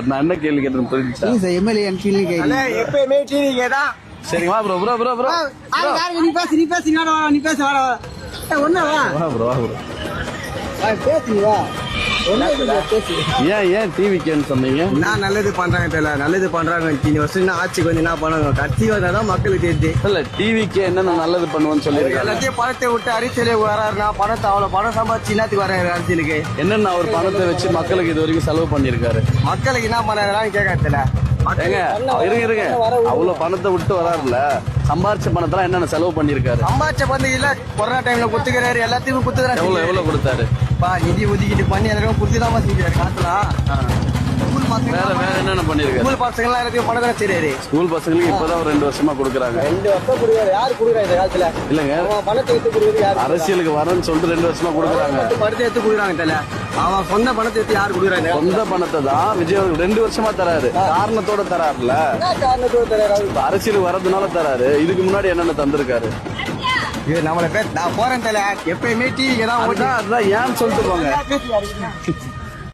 நான் என்ன கேள்வி கேட்டேன் புரிஞ்சுச்சா? எம்எல்ஏ எப்பயுமே டிவிக்கே தான். சரிங்களா ப்ரோ ப்ரோ ப்ரோ ப்ரோ நீ பேசு நீ பேச வாடா ஒண்ணு வா ப்ரோ ப்ரோ பேசு வா ஏன் டிவிக்கேன்னு சொன்னீங்க? நான் நல்லது பண்றாங்க தெரியல, நல்லது பண்றாங்க. இத்தனை வருஷம் ஆட்சிக்கு வந்து என்ன பண்ணுவாங்க, கட்சி வந்தாதான் மக்களுக்கு தெரியுது. இல்ல டிவிக்கே என்னென்ன நல்லது பண்ணுவோன்னு சொல்லிருக்காங்க. எல்லாத்தையும் பணத்தை விட்டு அரசியலுக்கு வராருன்னா பணத்தை அவ்வளவு பணம் சம்பாதிச்சு என்னத்துக்கு வர்றாரு அரசியலுக்கு? என்னென்ன அவர் பணத்தை வச்சு மக்களுக்கு இது வரைக்கும் செலவு பண்ணிருக்காரு? மக்களுக்கு என்ன பண்ணாங்கன்னு கேட்கறதுல ஏங்க இருங்க அவ்வளவு பணத்தை விட்டு வராருல, சம்பாரிச்ச பணத்தெல்லாம் என்னென்ன செலவு பண்ணிருக்காரு? சம்பாதிச்ச பந்து இல்ல, கொரோனா டைம்ல குத்துக்கிறாரு, எல்லாத்தையும் குத்துக்கிறாரு. எவ்வளவு கொடுத்தாரு? நிதி ஒதுக்கிட்டு பண்ணி எல்லாரும் குடுத்துதான் செஞ்சாரு காசுலாம். வேற என்னென்ன பண்ணிருக்காரு? ஸ்கூல் பசங்க எல்லாம் எல்லாத்தையும் பணம் தான் சரியாரு. ஸ்கூல் பசங்களுக்கு இப்பதான் ஒரு 2 வருஷமா கொடுக்குறாங்க. 2 வருஷம் கொடுக்குறாரு. யாரு கொடுக்குறா இந்த காலத்துல? இல்லங்க பணத்தை எடுத்து கொடுக்குறது யாரு? அரசியலுக்கு வரேன்னு சொல்லிட்டு 2 வருஷமா கொடுக்குறாங்க. பணத்தை எடுத்து கொடுக்குறாங்க தெரியல. அவன் சொந்த பணத்தை எடுத்து யாரு கொடுக்குறாங்க? சொந்த பணத்தை தான் விஜய் 2 வருஷமா தராரு. காரணத்தோட தராருல, காரணத்தோட தராரு. அரசியலுக்கு வர்றதுனால தராரு. இதுக்கு முன்னாடி என்னென்ன தந்திருக்காரு? இது நம்மள நான் போறேன் தெரியல, எப்பயுமே டிவிக்கு தான். அதுதான் ஏன்னு சொல்லிட்டு போங்க.